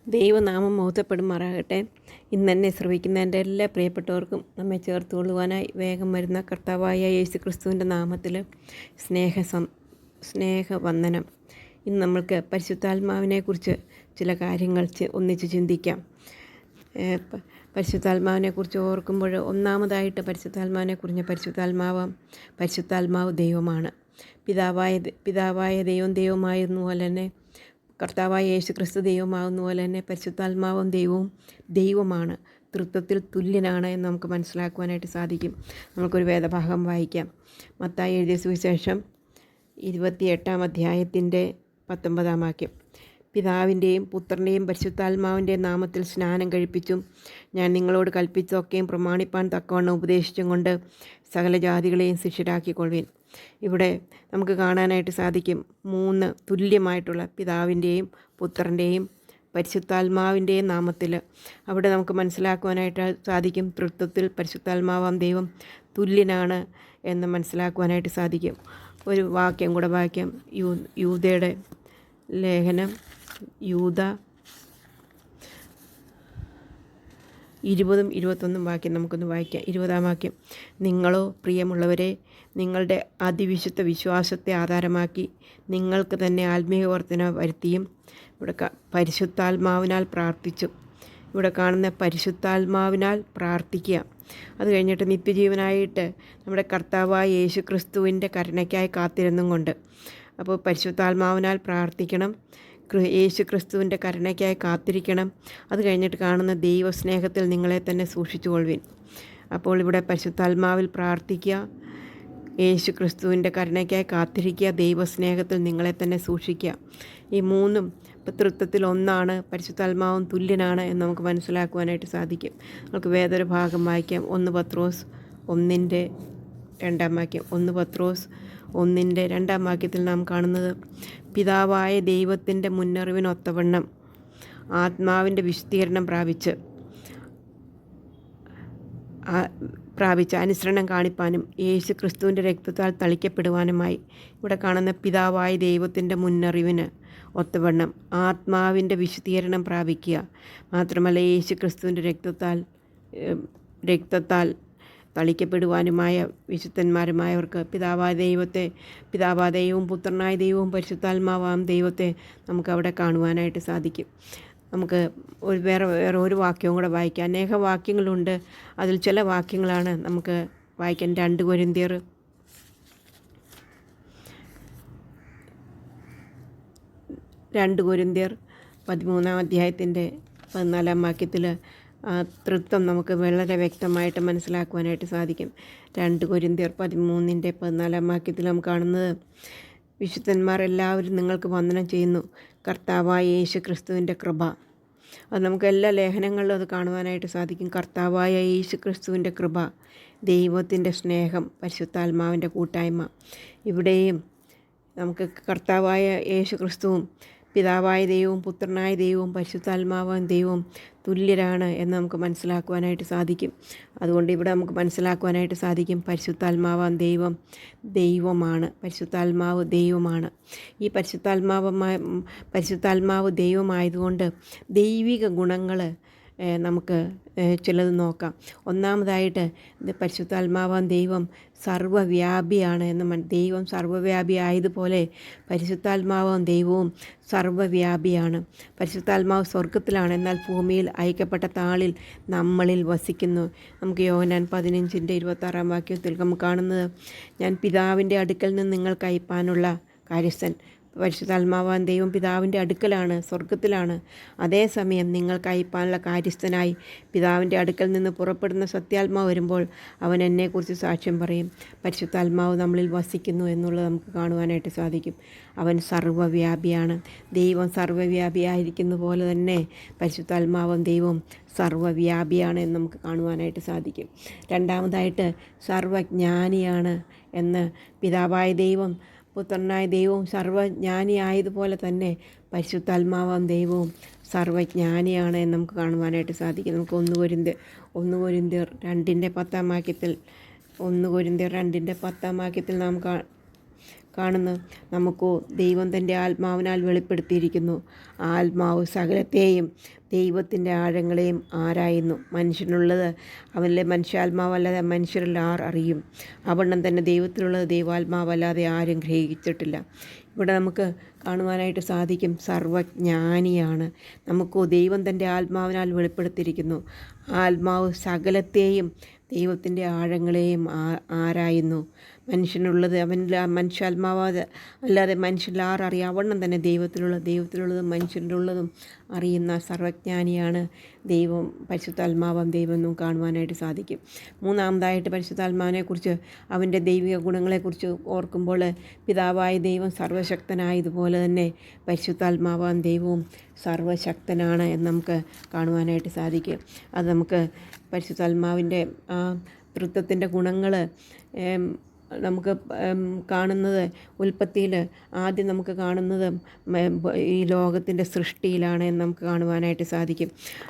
ദൈവനാമം മഹത്വപ്പെടുമാറാകട്ടെ. ഇന്ന് എന്നെ ശ്രവിക്കുന്ന എൻ്റെ എല്ലാ പ്രിയപ്പെട്ടവർക്കും നമ്മെ ചേർത്ത് കൊള്ളുവാനായി വേഗം വരുന്ന കർത്താവായ യേശു ക്രിസ്തുവിൻ്റെ നാമത്തിൽ സ്നേഹവന്ദനം. ഇന്ന് നമ്മൾക്ക് പരിശുദ്ധാത്മാവിനെക്കുറിച്ച് ചില കാര്യങ്ങൾ ഒന്നിച്ച് ചിന്തിക്കാം. പരിശുദ്ധാത്മാവിനെക്കുറിച്ച് ഓർക്കുമ്പോൾ ഒന്നാമതായിട്ട് പരിശുദ്ധാത്മാവ് ദൈവമാണ്. പിതാവായ ദൈവമായിരുന്നു പോലെ തന്നെ കർത്താവായ യേശു ക്രിസ്തു ദൈവമാകുന്ന പോലെ തന്നെ പരിശുദ്ധാത്മാവും ദൈവമാണ്. തൃത്വത്തിൽ തുല്യനാണ് എന്ന് നമുക്ക് മനസ്സിലാക്കുവാനായിട്ട് സാധിക്കും. നമുക്കൊരു വേദഭാഗം വായിക്കാം. മത്തായി എഴുതിയ സുവിശേഷം 28 അധ്യായത്തിൻ്റെ 19 വാക്യം. പിതാവിൻ്റെയും പുത്രൻ്റെയും പരിശുദ്ധാത്മാവിൻ്റെ നാമത്തിൽ സ്നാനം കഴിപ്പിച്ചും ഞാൻ നിങ്ങളോട് കൽപ്പിച്ചതൊക്കെയും പ്രമാണിപ്പാൻ തക്കവണ്ണം ഉപദേശിച്ചും കൊണ്ട് സകല ജാതികളെയും ശിഷ്യരാക്കിക്കൊള്ളുവിൻ. ഇവിടെ നമുക്ക് കാണാനായിട്ട് സാധിക്കും 3 തുല്യമായിട്ടുള്ള പിതാവിൻ്റെയും പുത്രൻ്റെയും പരിശുദ്ധാത്മാവിൻ്റെയും നാമത്തിൽ. അവിടെ നമുക്ക് മനസ്സിലാക്കുവാനായിട്ട് സാധിക്കും തൃത്വത്തിൽ പരിശുദ്ധാത്മാവാം ദൈവം തുല്യനാണ് എന്ന് മനസ്സിലാക്കുവാനായിട്ട് സാധിക്കും. ഒരു വാക്യം കൂടെ വായിക്കാം. യൂദയുടെ ലേഖനം യൂദ 20-21 വാക്യം നമുക്കൊന്ന് വായിക്കാം. 20 വാക്യം. നിങ്ങളോ പ്രിയമുള്ളവരെ, നിങ്ങളുടെ അതിവിശുദ്ധ വിശ്വാസത്തെ ആധാരമാക്കി നിങ്ങൾക്ക് തന്നെ ആത്മീയ വർധന വരുത്തിയും ഇവിടെ പരിശുദ്ധാത്മാവിനാൽ പ്രാർത്ഥിച്ചു. ഇവിടെ കാണുന്ന പരിശുദ്ധാത്മാവിനാൽ പ്രാർത്ഥിക്കുക. അത് കഴിഞ്ഞിട്ട് നിത്യജീവനായിട്ട് നമ്മുടെ കർത്താവായ യേശു ക്രിസ്തുവിൻ്റെ കരുണയ്ക്കായി കാത്തിരുന്നും കൊണ്ട്. അപ്പോൾ പരിശുദ്ധാത്മാവിനാൽ പ്രാർത്ഥിക്കണം, യേശു ക്രിസ്തുവിൻ്റെ കരുണയ്ക്കായി കാത്തിരിക്കണം. അത് കഴിഞ്ഞിട്ട് കാണുന്ന ദൈവസ്നേഹത്തിൽ നിങ്ങളെ തന്നെ സൂക്ഷിച്ചുകൊള്ളുവിൻ. അപ്പോൾ ഇവിടെ പരിശുദ്ധാത്മാവിൽ പ്രാർത്ഥിക്കുക, യേശു ക്രിസ്തുവിൻ്റെ കരുണയ്ക്കായി കാത്തിരിക്കുക, ദൈവസ്നേഹത്തിൽ നിങ്ങളെ തന്നെ സൂക്ഷിക്കുക. ഈ 3 തൃത്വത്തിൽ ഒന്നാണ്. പരിശുദ്ധാത്മാവും തുല്യനാണ് എന്ന് നമുക്ക് മനസ്സിലാക്കുവാനായിട്ട് സാധിക്കും. നമുക്ക് വേറൊരു ഭാഗം വായിക്കാം. 1 പത്രോസ് 1:2 വാക്യം. 1 പത്രോസ് 1:2 വാക്യത്തിൽ നാം കാണുന്നത്, പിതാവായ ദൈവത്തിൻ്റെ മുന്നറിവിനൊത്തവണ്ണം ആത്മാവിൻ്റെ വിശുദ്ധീകരണം പ്രാപിച്ച അനുസരണം കാണിപ്പാനും യേശു ക്രിസ്തുവിൻ്റെ രക്തത്താൽ തളിക്കപ്പെടുവാനുമായി. ഇവിടെ കാണുന്ന പിതാവായ ദൈവത്തിൻ്റെ മുന്നറിവിന് ഒത്തവണ്ണം ആത്മാവിൻ്റെ വിശുദ്ധീകരണം പ്രാപിക്കുക. മാത്രമല്ല യേശു ക്രിസ്തുവിൻ്റെ രക്തത്താൽ തളിക്കപ്പെടുവാനുമായ വിശുദ്ധന്മാരുമായവർക്ക് പിതാവായ ദൈവവും പുത്രനായ ദൈവവും പരിശുദ്ധാത്മാവാം ദൈവത്തെ നമുക്കവിടെ കാണുവാനായിട്ട് സാധിക്കും. നമുക്ക് വേറെ ഒരു വാക്യവും കൂടെ വായിക്കാം. അനേക വാക്യങ്ങളുണ്ട്. അതിൽ ചില വാക്യങ്ങളാണ് നമുക്ക് വായിക്കാൻ. 2 കൊരിന്ത്യർ 13 അധ്യായത്തിൻ്റെ 14 വാക്യത്തിൽ തൃത്വം നമുക്ക് വളരെ വ്യക്തമായിട്ട് മനസ്സിലാക്കുവാനായിട്ട് സാധിക്കും. 2 കൊരിന്ത്യർ 13:14 വാക്യത്തിൽ നാം കാണുന്നത്, വിശുദ്ധന്മാർ എല്ലാവരും നിങ്ങൾക്ക് വന്ദനം ചെയ്യുന്നു, കർത്താവായ യേശു ക്രിസ്തുവിൻ്റെ കൃപ. അത് നമുക്ക് എല്ലാ ലേഖനങ്ങളിലും അത് കാണുവാനായിട്ട് സാധിക്കും. കർത്താവായ യേശു ക്രിസ്തുവിൻ്റെ കൃപ, ദൈവത്തിൻ്റെ സ്നേഹം, പരിശുദ്ധാത്മാവിൻ്റെ കൂട്ടായ്മ. ഇവിടെയും നമുക്ക് കർത്താവായ യേശു ക്രിസ്തുവും പിതാവായ ദൈവവും പുത്രനായ ദൈവവും പരിശുദ്ധാത്മാവായ ദൈവവും തുല്യരാണ് എന്ന് നമുക്ക് മനസ്സിലാക്കുവാനായിട്ട് സാധിക്കും. അതുകൊണ്ട് ഇവിടെ നമുക്ക് മനസ്സിലാക്കുവാനായിട്ട് സാധിക്കും പരിശുദ്ധാത്മാവാം ദൈവമാണ്. പരിശുദ്ധാത്മാവ് ദൈവമാണ്. ഈ പരിശുദ്ധാത്മാവ് ദൈവമായതുകൊണ്ട് ദൈവിക ഗുണങ്ങൾ നമുക്ക് ചിലത് നോക്കാം. ഒന്നാമതായിട്ട് പരിശുദ്ധാത്മാവാം ദൈവം സർവ്വവ്യാപിയാണ് എന്ന് ദൈവം സർവ്വവ്യാപി ആയതുപോലെ പരിശുദ്ധാത്മാവാം ദൈവവും സർവ്വവ്യാപിയാണ്. പരിശുദ്ധാത്മാവ് സ്വർഗത്തിലാണ്, എന്നാൽ ഭൂമിയിൽ അയക്കപ്പെട്ട താളിൽ നമ്മളിൽ വസിക്കുന്നു. നമുക്ക് യോഹന്നാൻ 15:26 വാക്യത്തിൽ നമുക്ക് കാണുന്നത്, ഞാൻ പിതാവിൻ്റെ അടുക്കൽ നിന്ന് നിങ്ങൾക്ക് അയപ്പാനുള്ള കാര്യസ്ഥൻ. പരിശുദ്ധാത്മാവാൻ ദൈവം പിതാവിൻ്റെ അടുക്കലാണ്, സ്വർഗത്തിലാണ്. അതേസമയം നിങ്ങൾക്ക് അയപ്പാനുള്ള കാര്യസ്ഥനായി പിതാവിൻ്റെ അടുക്കൽ നിന്ന് പുറപ്പെടുന്ന സത്യാത്മാവ് വരുമ്പോൾ അവൻ എന്നെക്കുറിച്ച് സാക്ഷ്യം പറയും. പരിശുദ്ധാത്മാവ് നമ്മളിൽ വസിക്കുന്നു എന്നുള്ളത് നമുക്ക് കാണുവാനായിട്ട് സാധിക്കും. അവൻ സർവ്വവ്യാപിയാണ്. ദൈവം സർവ്വവ്യാപിയായിരിക്കുന്ന പോലെ തന്നെ പരിശുദ്ധാത്മാവും ദൈവം സർവ്വവ്യാപിയാണ് എന്ന് നമുക്ക് കാണുവാനായിട്ട് സാധിക്കും. രണ്ടാമതായിട്ട് സർവ്വജ്ഞാനിയാണ് എന്ന് പിതാവായ ദൈവം പുത്രനായ ദൈവവും സർവ്വജ്ഞാനിയായതുപോലെ തന്നെ പരിശുദ്ധാത്മാവാം ദൈവവും സർവ്വജ്ഞാനിയാണ് എന്ന് നമുക്ക് കാണുവാനായിട്ട് സാധിക്കും. നമുക്ക് 1 കൊരിന്ത്യർ 2:10 വാക്യത്തിൽ നാം കാണുന്നു. നമുക്കോ ദൈവം തൻ്റെ ആത്മാവിനാൽ വെളിപ്പെടുത്തിയിരിക്കുന്നു. ആത്മാവ് സകലത്തെയും ദൈവത്തിൻ്റെ ആഴങ്ങളെയും ആരായുന്നു. മനുഷ്യനുള്ളത് അവനിലെ മനുഷ്യാത്മാവല്ലാതെ മനുഷ്യരിൽ ആർ അറിയും. അവണ്ണം തന്നെ ദൈവത്തിലുള്ളത് ദൈവാത്മാവല്ലാതെ ആരും ഗ്രഹിച്ചിട്ടില്ല. ഇവിടെ നമുക്ക് കാണുവാനായിട്ട് സാധിക്കും, സർവജ്ഞാനിയാണ്. നമുക്കോ ദൈവം തൻ്റെ ആത്മാവിനാൽ വെളിപ്പെടുത്തിയിരിക്കുന്നു. ആത്മാവ് സകലത്തെയും ദൈവത്തിൻ്റെ ആഴങ്ങളെയും ആരായുന്നു. മനുഷ്യനുള്ളത് അവനിൽ മനുഷ്യാത്മാവ് അല്ലാതെ മനുഷ്യരിൽ അറിയാം. അവണ്ണം തന്നെ ദൈവത്തിലുള്ളതും മനുഷ്യരിലുള്ളതും അറിയുന്ന സർവജ്ഞാനിയാണ് ദൈവം. പരിശുദ്ധാത്മാവാം ദൈവം എന്നും കാണുവാനായിട്ട് സാധിക്കും. മൂന്നാമതായിട്ട് പരിശുദ്ധാത്മാവിനെക്കുറിച്ച്, അവൻ്റെ ദൈവിക ഗുണങ്ങളെക്കുറിച്ച് ഓർക്കുമ്പോൾ, പിതാവായ ദൈവം സർവശക്തനായതുപോലെ തന്നെ പരിശുദ്ധാത്മാവാം ദൈവവും സർവശക്തനാണ് എന്ന് നമുക്ക് കാണുവാനായിട്ട് സാധിക്കും. അത് നമുക്ക് പരിശുദ്ധാത്മാവിൻ്റെ ആ തൃത്വത്തിൻ്റെ ഗുണങ്ങൾ നമുക്ക് കാണുന്നത് ഉൽപ്പത്തിയിൽ ആദ്യം നമുക്ക് കാണുന്നത് ഈ ലോകത്തിൻ്റെ സൃഷ്ടിയിലാണ് എന്ന് നമുക്ക് കാണുവാനായിട്ട് സാധിക്കും.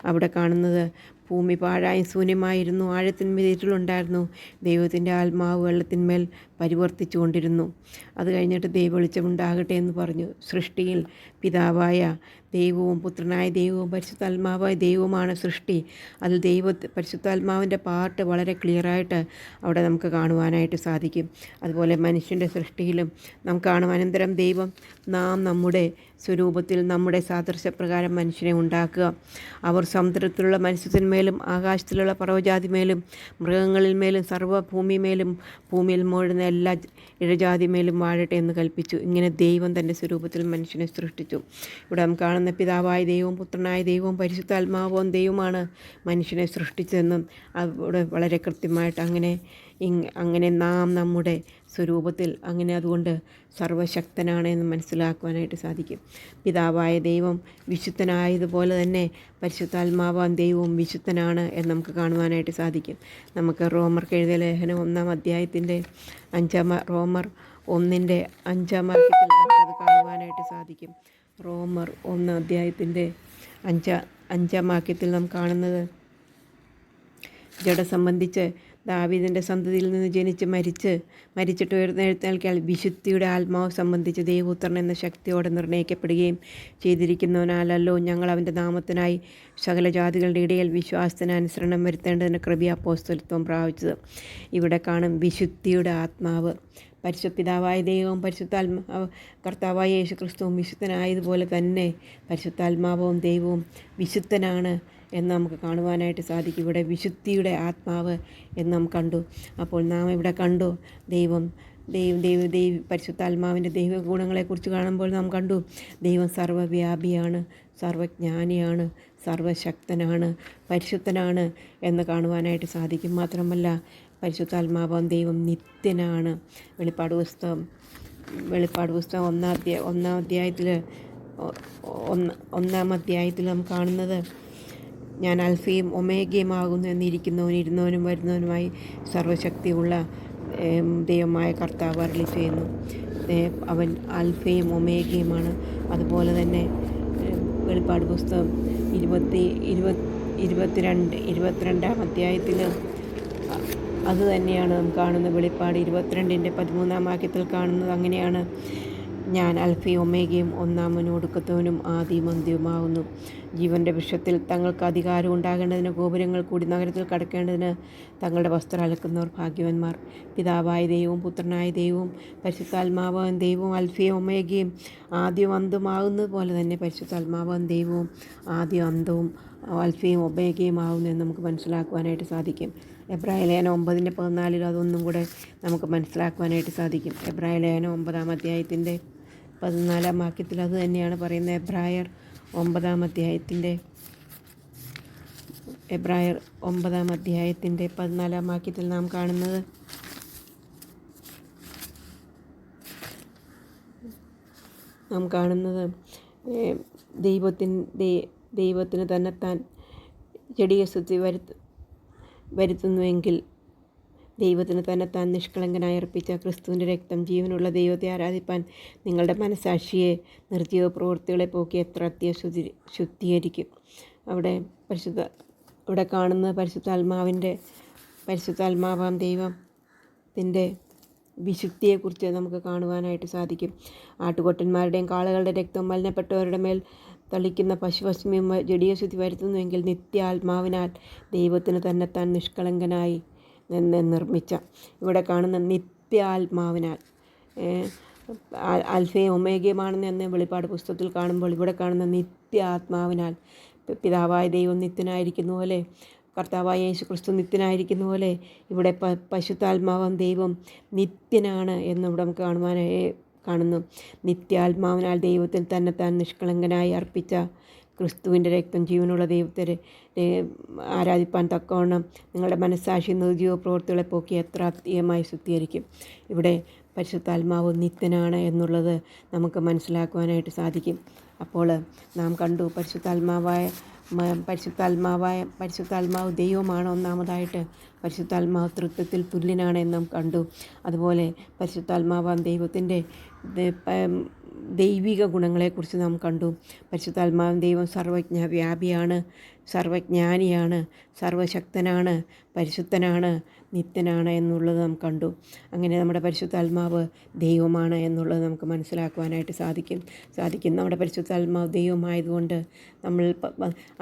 അവിടെ കാണുന്നത് ഭൂമി പാഴായും ശൂന്യമായിരുന്നു, ആഴത്തിന്മേൽ ഇരുളുണ്ടായിരുന്നു, ദൈവത്തിൻ്റെ ആത്മാവ് വെള്ളത്തിന്മേൽ പരിവർത്തിച്ചു കൊണ്ടിരുന്നു. അത് കഴിഞ്ഞിട്ട് ദൈവ വെളിച്ചമുണ്ടാകട്ടെ എന്ന് പറഞ്ഞു. സൃഷ്ടിയിൽ പിതാവായ ദൈവവും പുത്രനായ ദൈവവും പരിശുദ്ധാത്മാവായ ദൈവവുമാണ് സൃഷ്ടി. അതിൽ പരിശുദ്ധാത്മാവിൻ്റെ പാർട്ട് വളരെ ക്ലിയറായിട്ട് അവിടെ നമുക്ക് കാണുവാനായിട്ട് സാധിക്കും. അതുപോലെ മനുഷ്യൻ്റെ സൃഷ്ടിയിലും നമുക്ക് കാണും, അനന്തരം ദൈവം നാം നമ്മുടെ സ്വരൂപത്തിൽ നമ്മുടെ സാദൃശ്യപ്രകാരം മനുഷ്യനെ ഉണ്ടാക്കുക. അവർ സമുദ്രത്തിലുള്ള മത്സ്യത്തിന്മേലും ആകാശത്തിലുള്ള പർവ്വജാതിമേലും മൃഗങ്ങളിന്മേലും സർവ്വഭൂമിമേലും ഭൂമിയിൽ മോഴുന്ന എല്ലാ ഇഴജാതിമേലും വാഴട്ടെ എന്ന് കൽപ്പിച്ചു. ഇങ്ങനെ ദൈവം തൻ്റെ സ്വരൂപത്തിൽ മനുഷ്യനെ സൃഷ്ടിച്ചു. ഇവിടെ നമുക്ക് കാണുന്ന പിതാവായ ദൈവവും പുത്രനായ ദൈവവും പരിശുദ്ധാത്മാവും ദൈവമാണ് മനുഷ്യനെ സൃഷ്ടിച്ചതെന്നും അവിടെ വളരെ കൃത്യമായിട്ട് അങ്ങനെ നാം നമ്മുടെ സ്വരൂപത്തിൽ, അങ്ങനെ അതുകൊണ്ട് സർവശക്തനാണ് എന്ന് മനസ്സിലാക്കുവാനായിട്ട് സാധിക്കും. പിതാവായ ദൈവം വിശുദ്ധനായതുപോലെ തന്നെ പരിശുദ്ധാത്മാവാൻ ദൈവവും വിശുദ്ധനാണ് എന്ന് നമുക്ക് കാണുവാനായിട്ട് സാധിക്കും. നമുക്ക് റോമർക്ക് എഴുതിയ ലേഖനം 1-ാം അധ്യായത്തിൻ്റെ 5-ാം വാക്യത്തിൽ നമുക്കത് കാണുവാനായിട്ട് സാധിക്കും. റോമർ 1-ാം അധ്യായത്തിൻ്റെ 5-ാം വാക്യത്തിൽ നാം കാണുന്നത്, ജഡ സംബന്ധിച്ച് ദാവീദിൻ്റെ സന്തതിയിൽ നിന്ന് ജനിച്ച് മരിച്ചിട്ട് ഉയർത്തെഴുന്നേൽക്കാൻ വിശുദ്ധിയുടെ ആത്മാവ് സംബന്ധിച്ച് ദൈവപുത്രൻ എന്ന ശക്തിയോടെ നിർണ്ണയിക്കപ്പെടുകയും ചെയ്തിരിക്കുന്നതിനാലല്ലോ ഞങ്ങൾ അവൻ്റെ നാമത്തിനായി സകല ജാതികളുടെ ഇടയിൽ വിശ്വാസത്തിന് അനുസരണം വരുത്തേണ്ടതിന് കൃപ അപ്പോസ്തലത്വം പ്രാപിച്ചത്. ഇവിടെ കാണും വിശുദ്ധിയുടെ ആത്മാവ്. പരിശുദ്ധിതാവായ ദൈവവും കർത്താവായ യേശു ക്രിസ്തുവും വിശുദ്ധനായതുപോലെ തന്നെ പരിശുദ്ധാത്മാവും ദൈവവും വിശുദ്ധനാണ് എന്ന് നമുക്ക് കാണുവാനായിട്ട് സാധിക്കും. ഇവിടെ വിശുദ്ധിയുടെ ആത്മാവ് എന്ന് നാം കണ്ടു. അപ്പോൾ നാം ഇവിടെ കണ്ടു പരിശുദ്ധാത്മാവിൻ്റെ ദൈവ ഗുണങ്ങളെക്കുറിച്ച് കാണുമ്പോൾ നാം കണ്ടു, ദൈവം സർവ്വവ്യാപിയാണ്, സർവജ്ഞാനിയാണ്, സർവശക്തനാണ്, പരിശുദ്ധനാണ് എന്ന് കാണുവാനായിട്ട് സാധിക്കും. മാത്രമല്ല പരിശുദ്ധാത്മാവാം ദൈവം നിത്യനാണ്. വെളിപ്പാട് പുസ്തകം 1-ാം അധ്യായത്തിൽ നാം കാണുന്നത്, ഞാൻ അൽഫയും ഒമേഗയും ആകുന്നു എന്നിരിക്കുന്നവനും ഇരുന്നവനും വരുന്നവനുമായി സർവശക്തിയുള്ള ദൈവമായ കർത്താവ് അരുളി ചെയ്യുന്നു. അവൻ അൽഫയും ഒമേഗയുമാണ്. അതുപോലെ തന്നെ വെളിപ്പാട് പുസ്തകം 22-ാം അധ്യായത്തിൽ അത് തന്നെയാണ് നാം കാണുന്നത്. വെളിപ്പാട് 22-ൻ്റെ 13-ാം വാക്യത്തിൽ കാണുന്നത് അങ്ങനെയാണ്, ഞാൻ അൽഫയും ഒമേഗയും ഒന്നാമനും ഒടുക്കത്തവനും ആദിയും അന്ത്യവുമാകുന്നു. ജീവൻ്റെ വൃക്ഷത്തിൽ തങ്ങൾക്ക് അധികാരം ഉണ്ടാകേണ്ടതിന് ഗോപുരങ്ങൾ കൂടി നഗരത്തിൽ കടക്കേണ്ടതിന് തങ്ങളുടെ വസ്ത്രം അലക്കുന്നവർ ഭാഗ്യവാന്മാർ. പിതാവായ ദൈവവും പുത്രനായ ദൈവവും പരിശുദ്ധാത്മാവാൻ ദൈവവും അൽഫയും ഒമേഗയും ആദ്യവും അന്തവുമാകുന്നത് പോലെ തന്നെ പരിശുദ്ധാത്മാവാൻ ദൈവവും ആദ്യവും അന്തവും അൽഫയും ഒമേഗയും ആകുന്നു എന്ന് നമുക്ക് മനസ്സിലാക്കുവാനായിട്ട് സാധിക്കും. എബ്രായ ലേഖനം 9-14 അതൊന്നും കൂടെ നമുക്ക് മനസ്സിലാക്കുവാനായിട്ട് സാധിക്കും. എബ്രായ ലേഖനം 9-ാം അധ്യായത്തിൻ്റെ 14-ാം വാക്യത്തിൽ അത് തന്നെയാണ് പറയുന്നത്. എബ്രായർ 9-ാം അധ്യായത്തിൻ്റെ 14-ാം വാക്യത്തിൽ നാം കാണുന്നത്, ദൈവത്തിന് തന്നെത്താൻ ജഡികശുദ്ധി വരുത്തുന്നുവെങ്കിൽ ദൈവത്തിന് തന്നെത്താൻ നിഷ്കളങ്കനായി അർപ്പിച്ച ക്രിസ്തുവിൻ്റെ രക്തം ജീവനുള്ള ദൈവത്തെ ആരാധിപ്പാൻ നിങ്ങളുടെ മനസാക്ഷിയെ നിർജ്ജീവ പ്രവൃത്തികളെ പോക്കി എത്ര ശുദ്ധീകരിക്കും. ഇവിടെ കാണുന്ന പരിശുദ്ധാത്മാവാം ദൈവത്തിൻ്റെ വിശുദ്ധിയെക്കുറിച്ച് നമുക്ക് കാണുവാനായിട്ട് സാധിക്കും. ആട്ടുകൊറ്റന്മാരുടെയും കാളകളുടെ രക്തം മലിനപ്പെട്ടവരുടെ മേൽ തളിക്കുന്ന പശുഭസ്മ്യം ജഡീയശുദ്ധി വരുത്തുന്നുവെങ്കിൽ നിത്യാത്മാവിനാൽ ദൈവത്തിന് തന്നെത്താൻ നിഷ്കളങ്കനായി നിർമ്മിച്ച, ഇവിടെ കാണുന്ന നിത്യാത്മാവിനാൽ അൽഫയും ഒമേഗയുമാണെന്ന് എന്ന വെളിപ്പാട് പുസ്തകത്തിൽ കാണുമ്പോൾ ഇവിടെ കാണുന്ന നിത്യാത്മാവിനാൽ പിതാവായ ദൈവം നിത്യനായിരിക്കുന്ന പോലെ, കർത്താവായ യേശു ക്രിസ്തു നിത്യനായിരിക്കുന്ന പോലെ ഇവിടെ പശുത്താത്മാവാം ദൈവം നിത്യനാണ് എന്നിവിടെ നമുക്ക് കാണുന്നു. നിത്യാത്മാവിനാൽ ദൈവത്തിൽ തന്നെത്താൻ നിഷ്കളങ്കനായി അർപ്പിച്ച ക്രിസ്തുവിൻ്റെ രക്തം ജീവനുള്ള ദൈവത്തെ ആരാധിപ്പാൻ തക്കവണ്ണം നിങ്ങളുടെ മനസ്സാക്ഷി നിർജ്ജീവ പ്രവൃത്തികളെ പോക്കി എത്ര അധികമായി ശുദ്ധീകരിക്കും. ഇവിടെ പരിശുദ്ധാത്മാവ് നിത്യനാണ് എന്നുള്ളത് നമുക്ക് മനസ്സിലാക്കുവാനായിട്ട് സാധിക്കും. അപ്പോൾ നാം കണ്ടു പരിശുദ്ധാത്മാവ് ദൈവമാണ്. ഒന്നാമതായിട്ട് പരിശുദ്ധാത്മാവ് തൃത്വത്തിൽ തുല്യനാണ് എന്ന് നാം കണ്ടു. അതുപോലെ പരിശുദ്ധാത്മാവാം ദൈവത്തിൻ്റെ ദൈവിക ഗുണങ്ങളെക്കുറിച്ച് നാം കണ്ടു. പരിശുദ്ധാത്മാവ് ദൈവം സർവജ്ഞാവ്യാപിയാണ്, സർവജ്ഞാനിയാണ്, സർവശക്തനാണ്, പരിശുദ്ധനാണ്, നിത്യനാണ് എന്നുള്ളത് നാം കണ്ടു. അങ്ങനെ നമ്മുടെ പരിശുദ്ധാത്മാവ് ദൈവമാണ് എന്നുള്ളത് നമുക്ക് മനസ്സിലാക്കുവാനായിട്ട് സാധിക്കും. നമ്മുടെ പരിശുദ്ധാത്മാവ് ദൈവമായതുകൊണ്ട് നമ്മൾ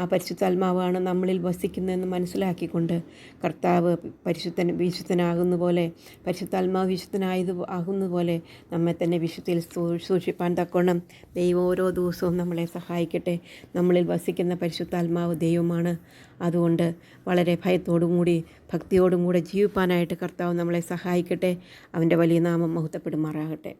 ആ പരിശുദ്ധാത്മാവാണ് നമ്മളിൽ വസിക്കുന്നതെന്ന് മനസ്സിലാക്കിക്കൊണ്ട് കർത്താവ് വിശുദ്ധനാകുന്ന പോലെ, പരിശുദ്ധാത്മാവ് ആകുന്ന പോലെ നമ്മെ തന്നെ വിശുദ്ധിയിൽ സൂക്ഷിപ്പാൻ തക്കോണം ദൈവം ഓരോ ദിവസവും നമ്മളെ സഹായിക്കട്ടെ. നമ്മളിൽ വസിക്കുന്ന പരിശുദ്ധാത്മാവ് ദൈവമാണ്. അതുകൊണ്ട് വളരെ ഭയത്തോടും കൂടി ഭക്തിയോടും കൂടെ ജീവിപ്പാനായിട്ട് കർത്താവ് നമ്മളെ സഹായിക്കട്ടെ. അവൻ്റെ വലിയ നാമം മഹത്വപ്പെടുമാറാകട്ടെ.